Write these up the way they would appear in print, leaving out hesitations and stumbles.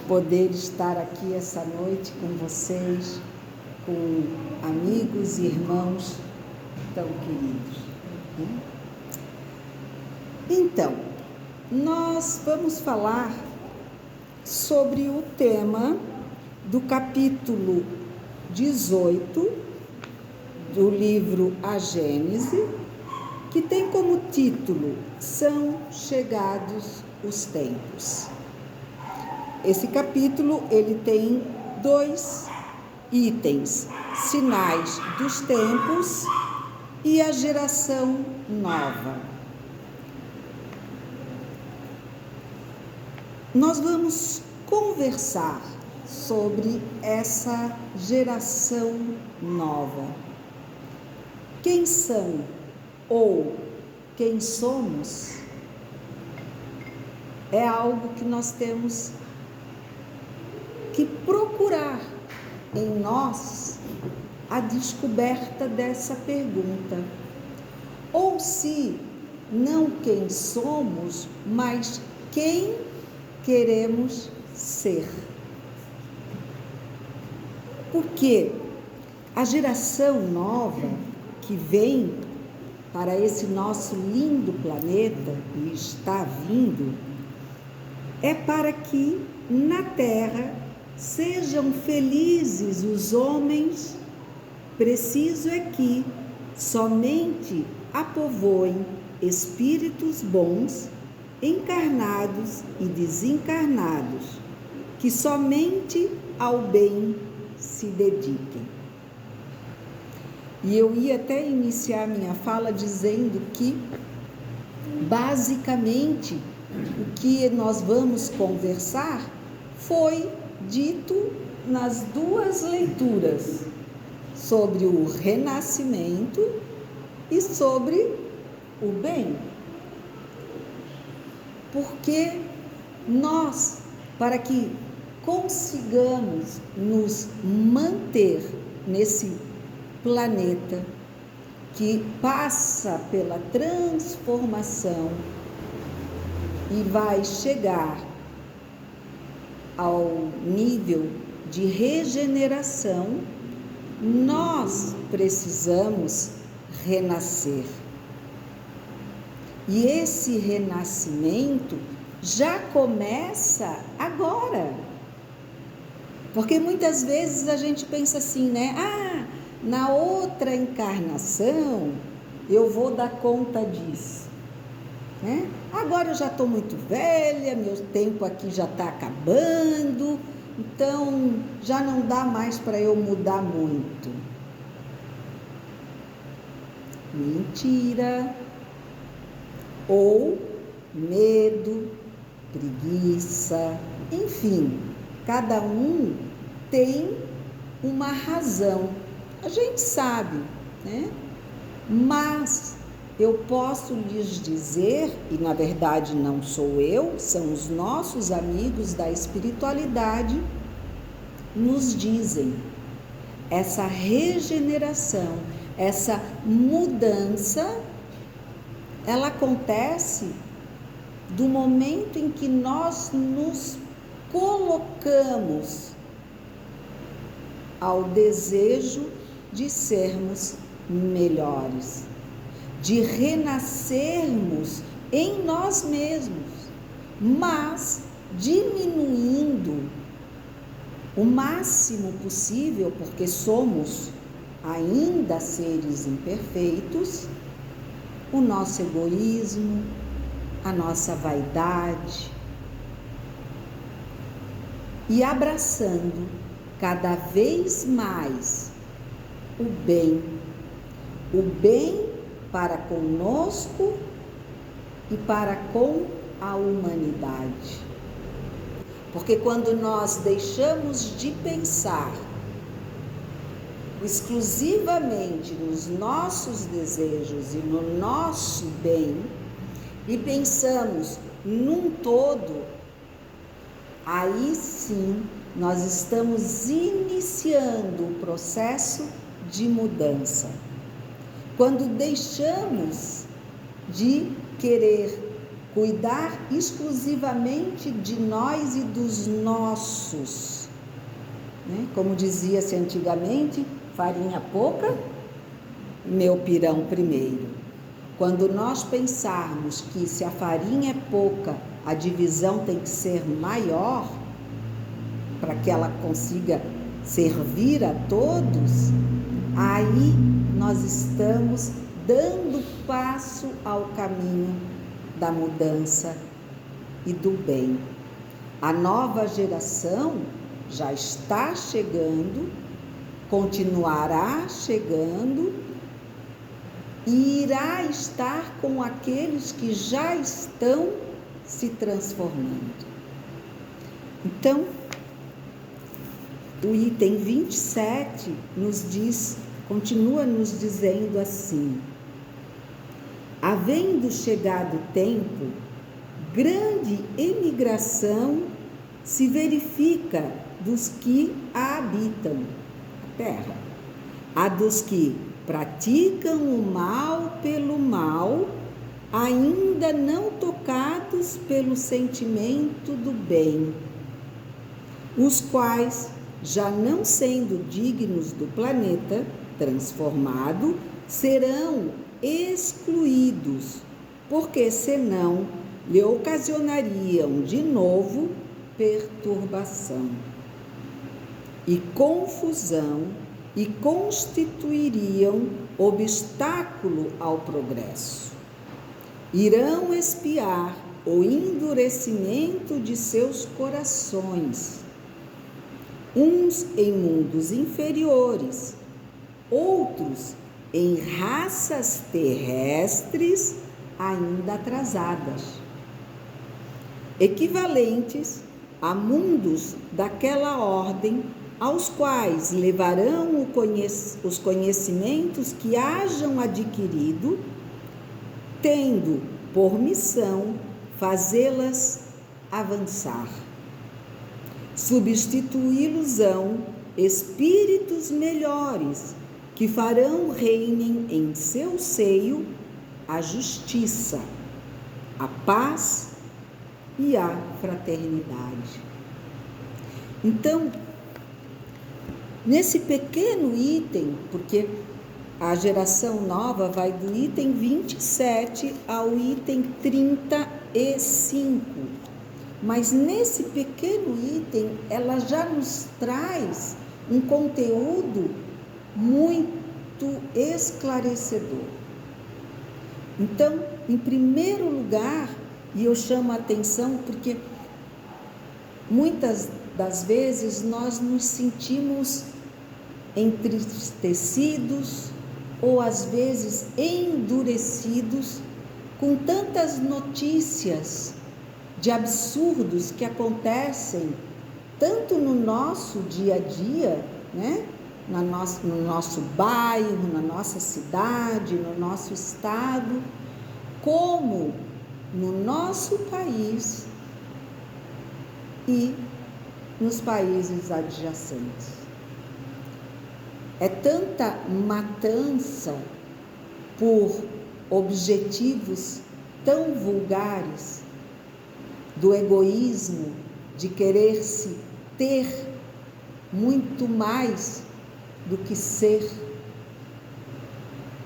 poder estar aqui essa noite com vocês, com amigos e irmãos tão queridos. Então, nós vamos falar sobre o tema do capítulo 18 do livro A Gênese, que tem como título São Chegados os Tempos. Esse capítulo, ele tem 2 itens: sinais dos tempos e a geração nova. Nós vamos conversar sobre essa geração nova. Quem são ou quem somos é algo que nós temos que procurar em nós a descoberta dessa pergunta. Ou se não quem somos, mas quem queremos ser. Porque a geração nova que vem para esse nosso lindo planeta e está vindo, é para que na Terra sejam felizes os homens. Preciso é que somente a povoem espíritos bons, encarnados e desencarnados, que somente ao bem se dediquem. E eu ia até iniciar minha fala dizendo que, basicamente, o que nós vamos conversar foi dito nas 2 leituras, sobre o renascimento e sobre o bem. Porque nós, para que consigamos nos manter nesse planeta que passa pela transformação e vai chegar ao nível de regeneração, nós precisamos renascer. E esse renascimento já começa agora. Porque muitas vezes a gente pensa assim, né? Na outra encarnação eu vou dar conta disso, né? Agora eu já estou muito velha, meu tempo aqui já está acabando, então já não dá mais para eu mudar muito. Mentira. Ou medo, preguiça, enfim, cada um tem uma razão. A gente sabe, né? Mas eu posso lhes dizer, e na verdade não sou eu, são os nossos amigos da espiritualidade, nos dizem, essa regeneração, essa mudança, ela acontece do momento em que nós nos colocamos ao desejo de sermos melhores, de renascermos em nós mesmos, mas diminuindo o máximo possível, porque somos ainda seres imperfeitos, o nosso egoísmo, a nossa vaidade, e abraçando cada vez mais o bem para conosco e para com a humanidade. Porque quando nós deixamos de pensar exclusivamente nos nossos desejos e no nosso bem, e pensamos num todo, aí sim nós estamos iniciando o processo de mudança. Quando deixamos de querer cuidar exclusivamente de nós e dos nossos, né? Como dizia-se antigamente, farinha pouca, meu pirão primeiro. Quando nós pensarmos que se a farinha é pouca, a divisão tem que ser maior, para que ela consiga servir a todos, aí nós estamos dando passo ao caminho da mudança e do bem. A nova geração já está chegando, continuará chegando e irá estar com aqueles que já estão se transformando. Então, o item 27 nos diz, continua nos dizendo assim: havendo chegado o tempo, grande emigração se verifica dos que a habitam, a terra, a dos que praticam o mal pelo mal, ainda não tocados pelo sentimento do bem, os quais, já não sendo dignos do planeta transformado, serão excluídos, porque senão lhe ocasionariam de novo perturbação e confusão e constituiriam obstáculo ao progresso. Irão espiar o endurecimento de seus corações, uns em mundos inferiores, outros em raças terrestres ainda atrasadas, equivalentes a mundos daquela ordem, aos quais levarão os conhecimentos que hajam adquirido, tendo por missão fazê-las avançar. Substituí-los-ão espíritos melhores, que farão reinem em seu seio a justiça, a paz e a fraternidade. Então, nesse pequeno item, porque a geração nova vai do item 27 ao item 35, mas nesse pequeno item ela já nos traz um conteúdo muito esclarecedor. Então, em primeiro lugar, e eu chamo a atenção porque muitas das vezes nós nos sentimos entristecidos ou às vezes endurecidos com tantas notícias de absurdos que acontecem tanto no nosso dia a dia, né? No nosso bairro, na nossa cidade, no nosso estado, como no nosso país e nos países adjacentes. É tanta matança por objetivos tão vulgares, do egoísmo, de querer se ter muito mais do que ser.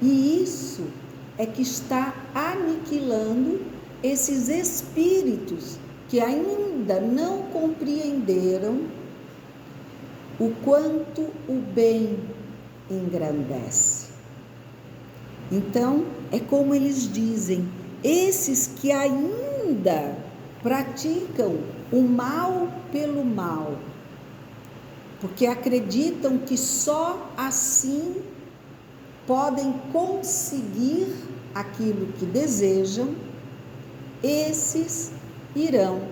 E isso é que está aniquilando esses espíritos que ainda não compreenderam o quanto o bem engrandece. Então, é como eles dizem, esses que ainda praticam o mal pelo mal, porque acreditam que só assim podem conseguir aquilo que desejam, esses irão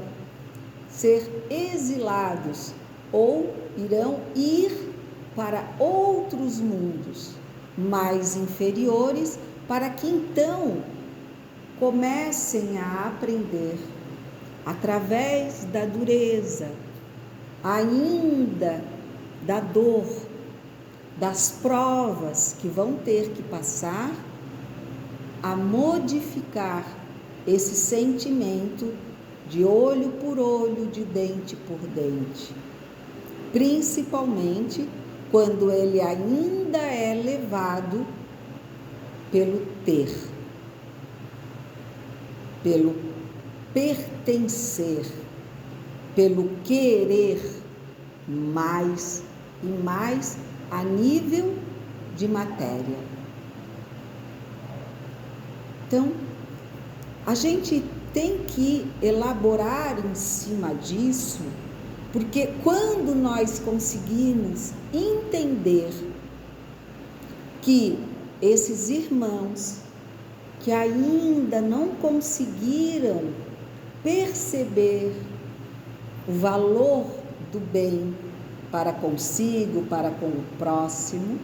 ser exilados ou irão ir para outros mundos mais inferiores, para que então comecem a aprender através da dureza, ainda da dor, das provas que vão ter que passar, a modificar esse sentimento de olho por olho, de dente por dente, principalmente quando ele ainda é levado pelo ter, pelo pertencer, pelo querer mais e mais a nível de matéria. Então, a gente tem que elaborar em cima disso, porque quando nós conseguimos entender que esses irmãos que ainda não conseguiram perceber o valor do bem para consigo, para com o próximo,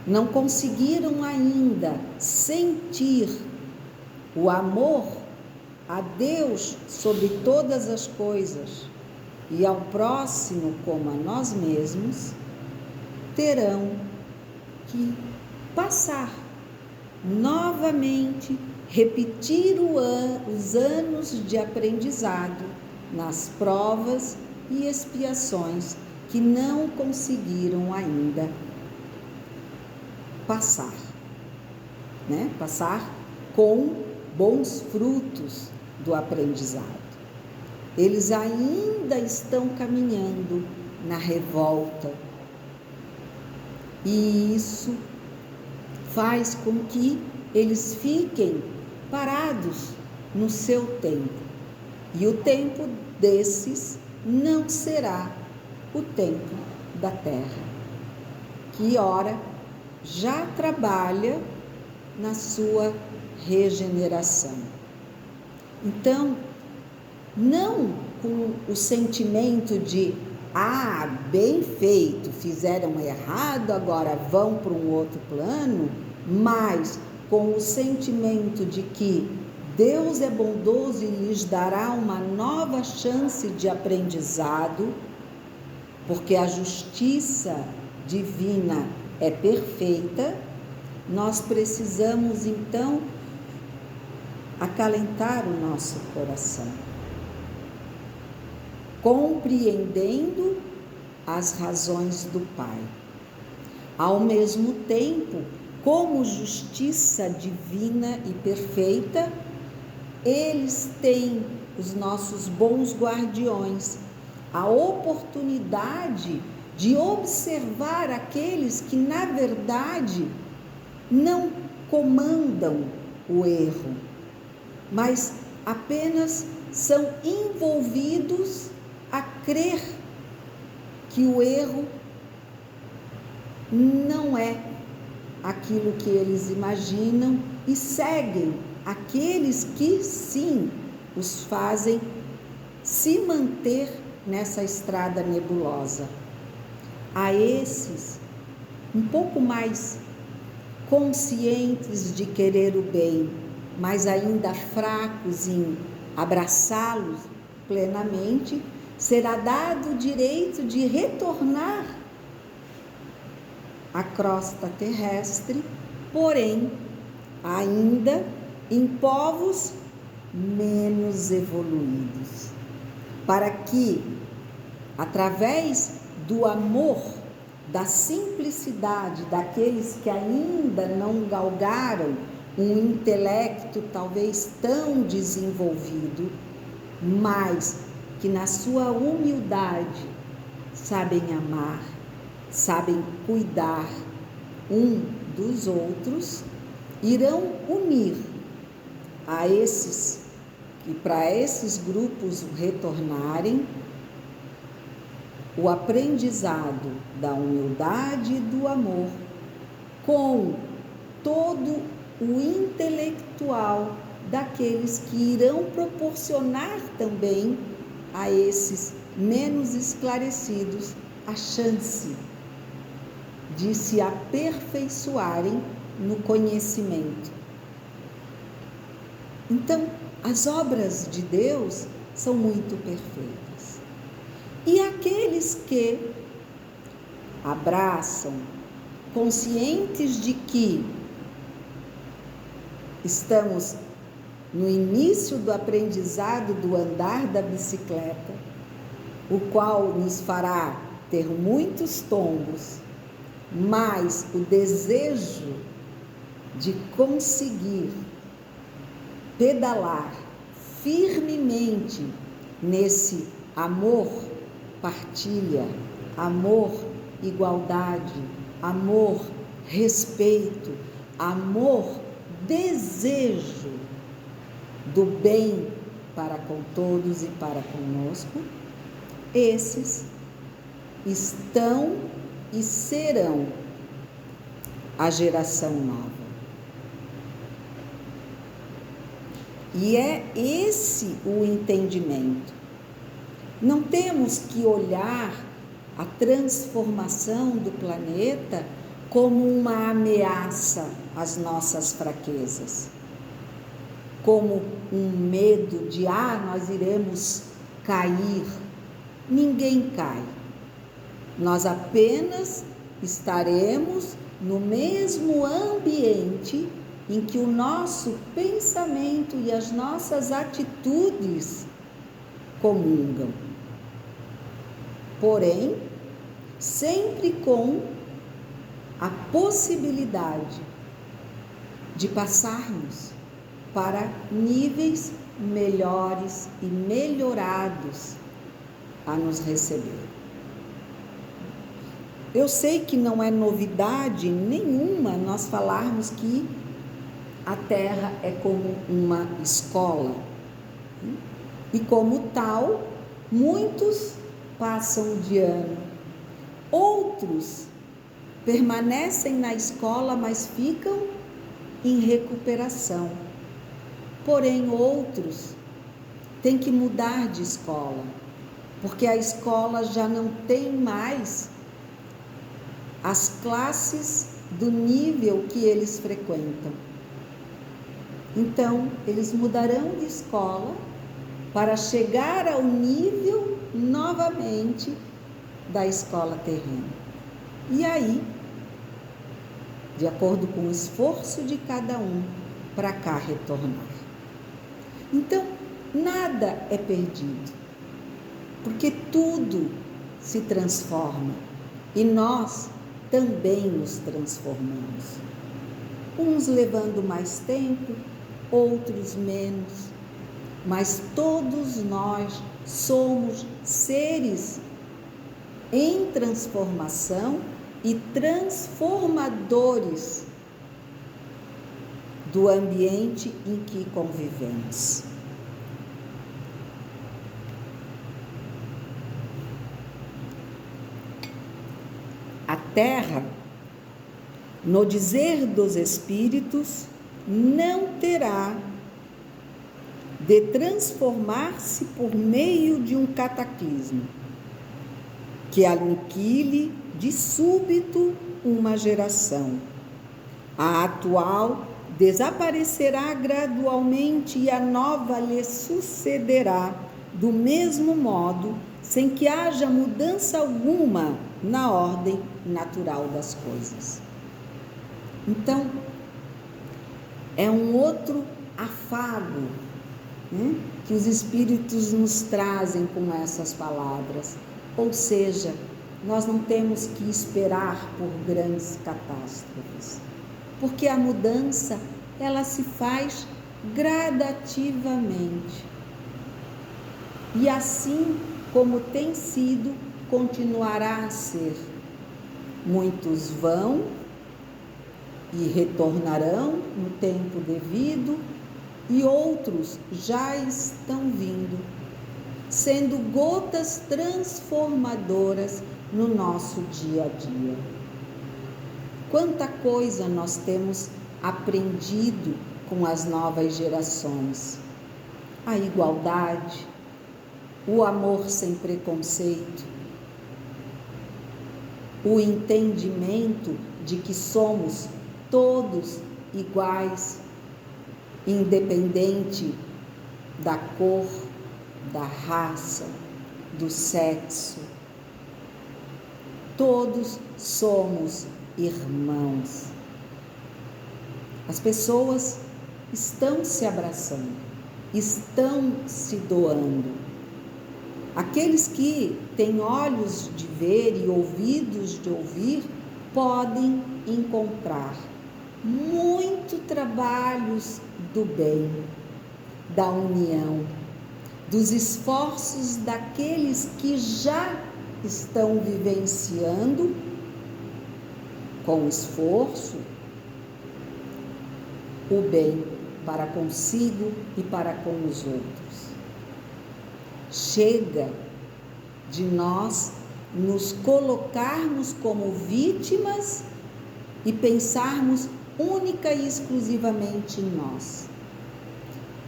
não conseguiram ainda sentir o amor a Deus sobre todas as coisas e ao próximo como a nós mesmos, terão que passar novamente, repetir os anos de aprendizado nas provas e expiações que não conseguiram ainda passar, né? Passar com bons frutos do aprendizado. Eles ainda estão caminhando na revolta, e isso faz com que eles fiquem parados no seu tempo. E o tempo desses não será o tempo da terra, que ora já trabalha na sua regeneração. Então, não com o sentimento de bem feito, fizeram errado, agora vão para um outro plano, mas com o sentimento de que Deus é bondoso e lhes dará uma nova chance de aprendizado, porque a justiça divina é perfeita. Nós precisamos então acalentar o nosso coração, compreendendo as razões do Pai. Ao mesmo tempo, como justiça divina e perfeita, eles têm, os nossos bons guardiões, a oportunidade de observar aqueles que, na verdade, não comandam o erro, mas apenas são envolvidos a crer que o erro não é aquilo que eles imaginam e seguem aqueles que sim os fazem se manter nessa estrada nebulosa. A esses um pouco mais conscientes de querer o bem, mas ainda fracos em abraçá-los plenamente, será dado o direito de retornar à crosta terrestre, porém, ainda em povos menos evoluídos, para que, através do amor, da simplicidade daqueles que ainda não galgaram um intelecto talvez tão desenvolvido, mas que na sua humildade sabem amar, sabem cuidar um dos outros, irão unir a esses, e para esses grupos retornarem, o aprendizado da humildade e do amor com todo o intelectual daqueles que irão proporcionar também a esses menos esclarecidos a chance de se aperfeiçoarem no conhecimento. Então, as obras de Deus são muito perfeitas. E aqueles que abraçam, conscientes de que estamos no início do aprendizado do andar da bicicleta, o qual nos fará ter muitos tombos, mas o desejo de conseguir pedalar firmemente nesse amor, partilha, amor, igualdade, amor, respeito, amor, desejo do bem para com todos e para conosco, esses estão e serão a geração nova. E é esse o entendimento. Não temos que olhar a transformação do planeta como uma ameaça às nossas fraquezas, como um medo de, nós iremos cair. Ninguém cai. Nós apenas estaremos no mesmo ambiente em que o nosso pensamento e as nossas atitudes comungam. Porém, sempre com a possibilidade de passarmos para níveis melhores e melhorados a nos receber. Eu sei que não é novidade nenhuma nós falarmos que a Terra é como uma escola. E como tal, muitos passam de ano. Outros permanecem na escola, mas ficam em recuperação. Porém, outros têm que mudar de escola, porque a escola já não tem mais as classes do nível que eles frequentam. Então, eles mudarão de escola para chegar ao nível novamente da escola terrena. E aí, de acordo com o esforço de cada um, para cá retornar. Então, nada é perdido, porque tudo se transforma e nós também nos transformamos. Uns levando mais tempo, outros menos, mas todos nós somos seres em transformação e transformadores do ambiente em que convivemos. A Terra, no dizer dos Espíritos, não terá de transformar-se por meio de um cataclismo que aniquile de súbito uma geração. A atual desaparecerá gradualmente e a nova lhe sucederá do mesmo modo, sem que haja mudança alguma na ordem natural das coisas. Então, é um outro afago, né, que os Espíritos nos trazem com essas palavras. Ou seja, nós não temos que esperar por grandes catástrofes, porque a mudança, ela se faz gradativamente. E assim como tem sido, continuará a ser. Muitos vão e retornarão no tempo devido, e outros já estão vindo, sendo gotas transformadoras no nosso dia a dia. Quanta coisa nós temos aprendido com as novas gerações. A igualdade, o amor sem preconceito, o entendimento de que somos todos iguais, independente da cor, da raça, do sexo. Todos somos irmãos. As pessoas estão se abraçando, estão se doando. Aqueles que têm olhos de ver e ouvidos de ouvir podem encontrar muito trabalhos do bem, da união, dos esforços daqueles que já estão vivenciando com esforço o bem para consigo e para com os outros. Chega de nós nos colocarmos como vítimas e pensarmos única e exclusivamente em nós.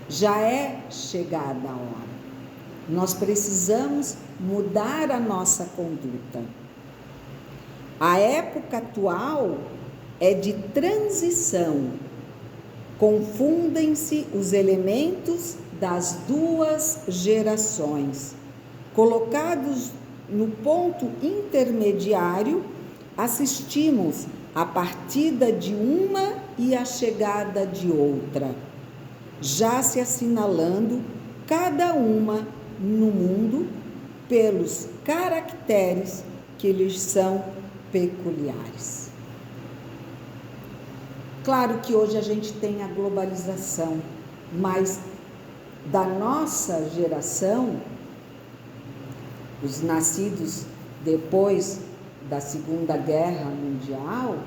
Já é chegada a hora. Nós precisamos mudar a nossa conduta. A época atual é de transição. Confundem-se os elementos das duas gerações. Colocados no ponto intermediário, assistimos à partida de uma e à chegada de outra, já se assinalando cada uma no mundo pelos caracteres que lhes são peculiares. Claro que hoje a gente tem a globalização, mas da nossa geração, os nascidos depois da Segunda Guerra Mundial,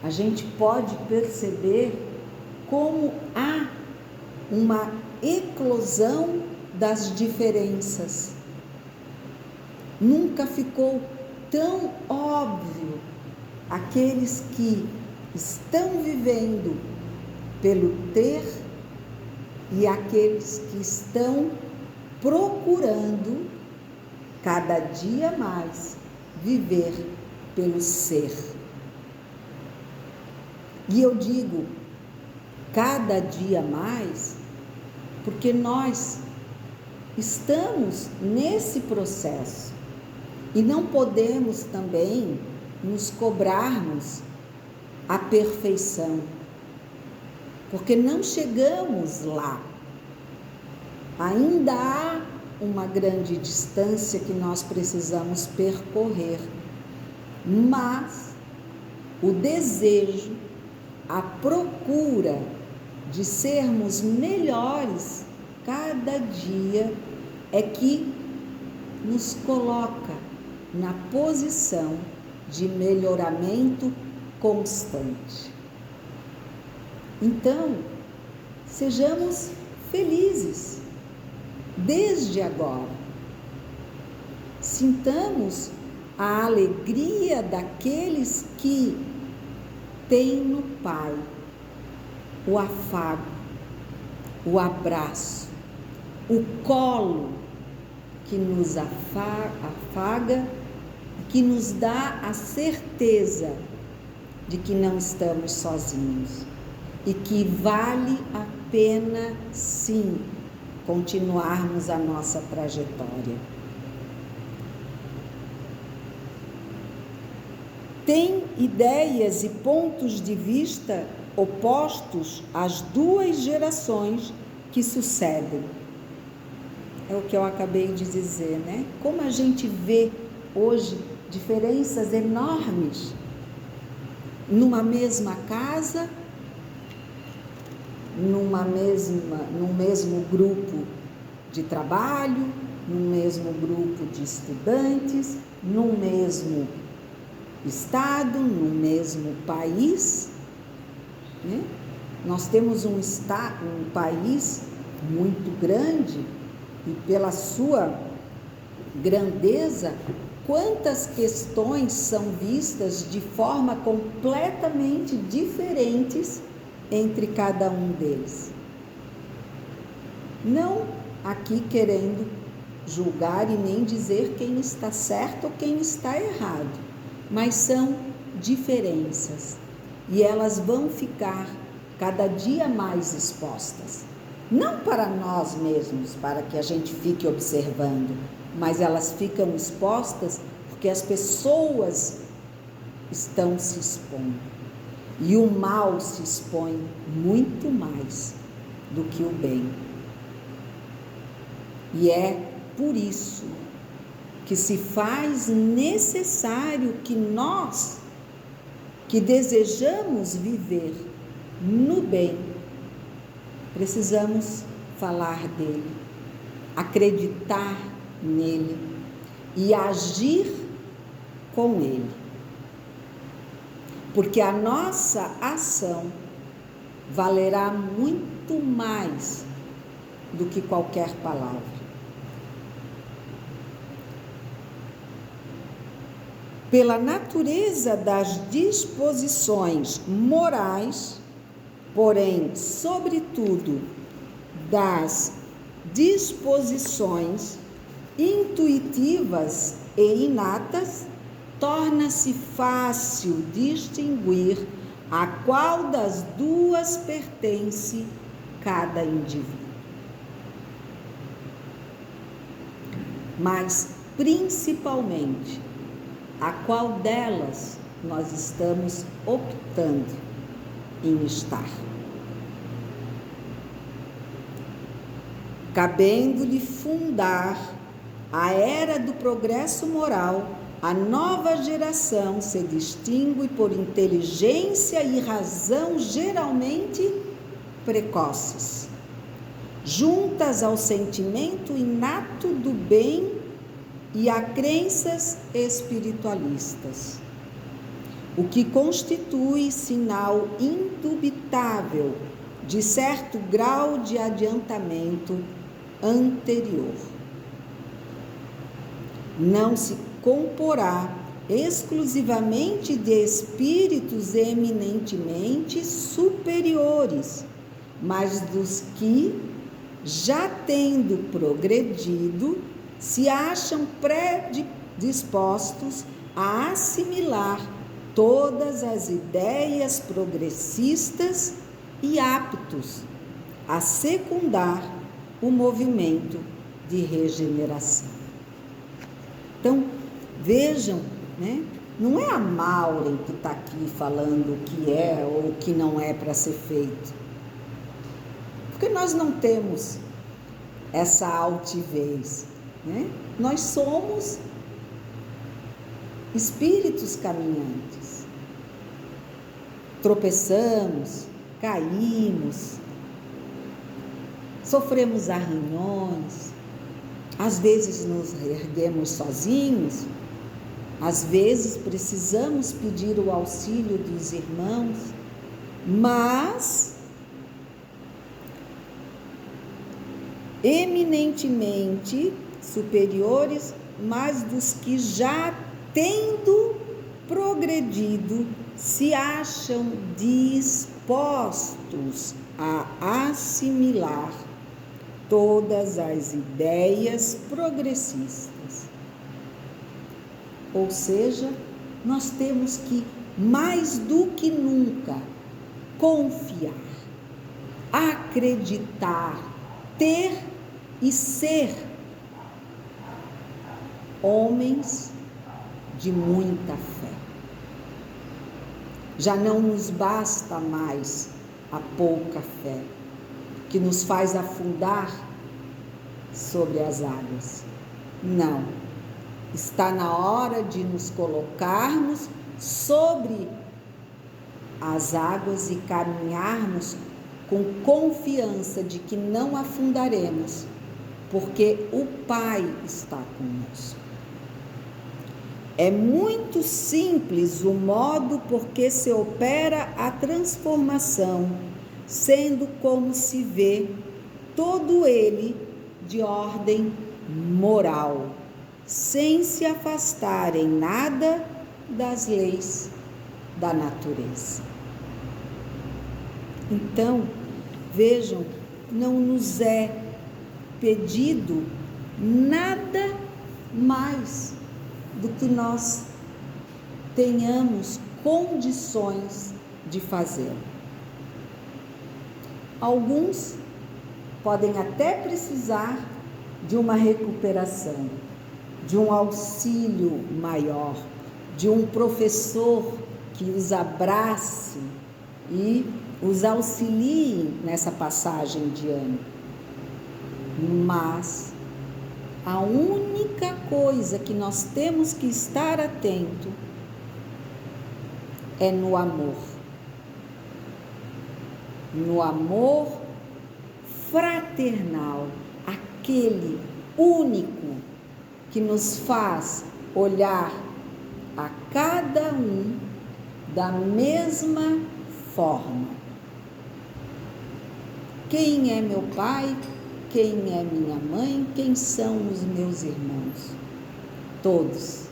a gente pode perceber como há uma eclosão das diferenças. Nunca ficou tão óbvio aqueles que estão vivendo pelo ter e aqueles que estão procurando cada dia mais viver pelo ser. E eu digo cada dia mais porque nós estamos nesse processo e não podemos também nos cobrarmos a perfeição, porque não chegamos lá. Ainda há uma grande distância que nós precisamos percorrer, mas o desejo, a procura de sermos melhores cada dia é que nos coloca na posição de melhoramento constante. Então, sejamos felizes desde agora. Sintamos a alegria daqueles que têm no Pai o afago, o abraço, o colo que nos afaga, que nos dá a certeza de que não estamos sozinhos e que vale a pena, sim, continuarmos a nossa trajetória. Tem ideias e pontos de vista opostos às duas gerações que sucedem. É o que eu acabei de dizer, né? Como a gente vê hoje diferenças enormes numa mesma casa, num mesmo grupo de trabalho, num mesmo grupo de estudantes, num mesmo estado, num mesmo país, né? Nós temos um país muito grande e pela sua grandeza, quantas questões são vistas de forma completamente diferentes entre cada um deles. Não aqui querendo julgar e nem dizer quem está certo ou quem está errado, mas são diferenças e elas vão ficar cada dia mais expostas. Não para nós mesmos, para que a gente fique observando, mas elas ficam expostas porque as pessoas estão se expondo. E o mal se expõe muito mais do que o bem. E é por isso que se faz necessário que nós, que desejamos viver no bem, precisamos falar dele, acreditar nele e agir com ele. Porque a nossa ação valerá muito mais do que qualquer palavra. Pela natureza das disposições morais, porém, sobretudo, das disposições intuitivas e inatas, torna-se fácil distinguir a qual das duas pertence cada indivíduo. Mas, principalmente, a qual delas nós estamos optando em estar. Cabendo-lhe fundar a era do progresso moral, a nova geração se distingue por inteligência e razão geralmente precoces, juntas ao sentimento inato do bem e a crenças espiritualistas, o que constitui sinal indubitável de certo grau de adiantamento anterior. Não se comporá exclusivamente de espíritos eminentemente superiores, mas dos que, já tendo progredido, se acham predispostos a assimilar todas as ideias progressistas e aptos a secundar o movimento de regeneração. Então, vejam, né? Não é a Maureen que está aqui falando o que é ou o que não é para ser feito. Porque nós não temos essa altivez, né? Nós somos espíritos caminhantes. Tropeçamos, caímos, sofremos arranhões, às vezes nos erguemos sozinhos, às vezes precisamos pedir o auxílio dos irmãos, mas eminentemente superiores, mas dos que já tendo progredido se acham dispostos a assimilar todas as ideias progressistas. Ou seja, nós temos que, mais do que nunca, confiar, acreditar, ter e ser homens de muita fé. Já não nos basta mais a pouca fé, que nos faz afundar sobre as águas. Não. Está na hora de nos colocarmos sobre as águas e caminharmos com confiança de que não afundaremos, porque o Pai está conosco. É muito simples o modo por que se opera a transformação, sendo como se vê todo ele de ordem moral, sem se afastar em nada das leis da natureza. Então, vejam, não nos é pedido nada mais do que nós tenhamos condições de fazê-lo. Alguns podem até precisar de uma recuperação, de um auxílio maior, de um professor que os abrace e os auxiliem nessa passagem de ano. Mas a única coisa que nós temos que estar atento é no amor. No amor fraternal, aquele único que nos faz olhar a cada um da mesma forma. Quem é meu pai? Quem é minha mãe? Quem são os meus irmãos? Todos.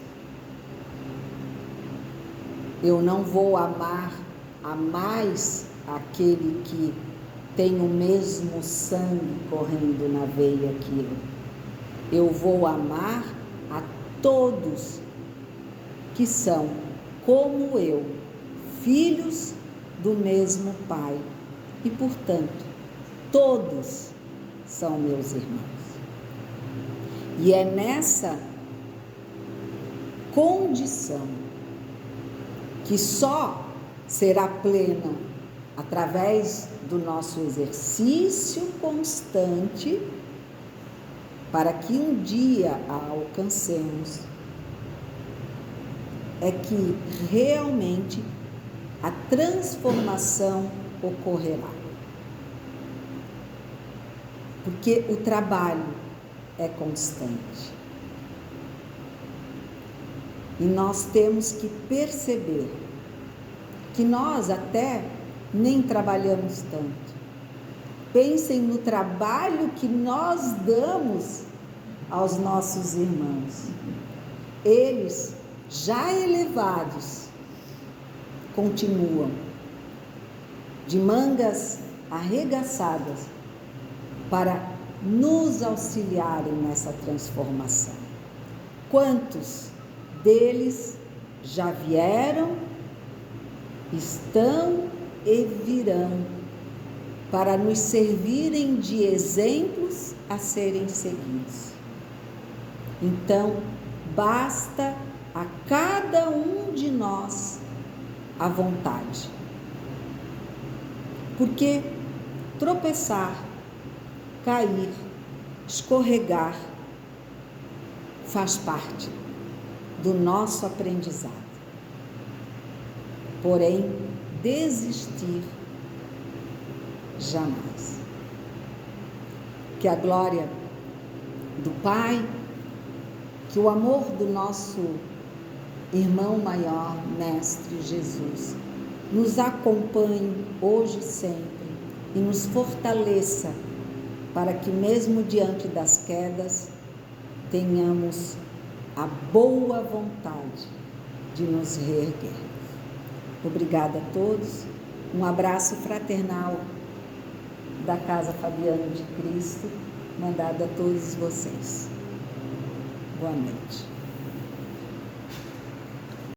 Eu não vou amar a mais aquele que tem o mesmo sangue correndo na veia aquilo. Eu vou amar a todos que são como eu, filhos do mesmo Pai. E, portanto, todos são meus irmãos. E é nessa condição que só será plena através do nosso exercício constante, para que um dia a alcancemos, é que realmente a transformação ocorrerá. Porque o trabalho é constante. E nós temos que perceber que nós até nem trabalhamos tanto. Pensem no trabalho que nós damos aos nossos irmãos. Eles, já elevados, continuam de mangas arregaçadas para nos auxiliarem nessa transformação. Quantos deles já vieram, estão e virão para nos servirem de exemplos a serem seguidos. Então, basta a cada um de nós a vontade. Porque tropeçar, cair, escorregar faz parte do nosso aprendizado. Porém, desistir jamais. Que a glória do Pai, que o amor do nosso irmão maior, Mestre Jesus, nos acompanhe hoje e sempre e nos fortaleça para que mesmo diante das quedas tenhamos a boa vontade de nos reerguer. Obrigada a todos, um abraço fraternal da Casa Fabiano de Cristo, mandado a todos vocês. Boa noite.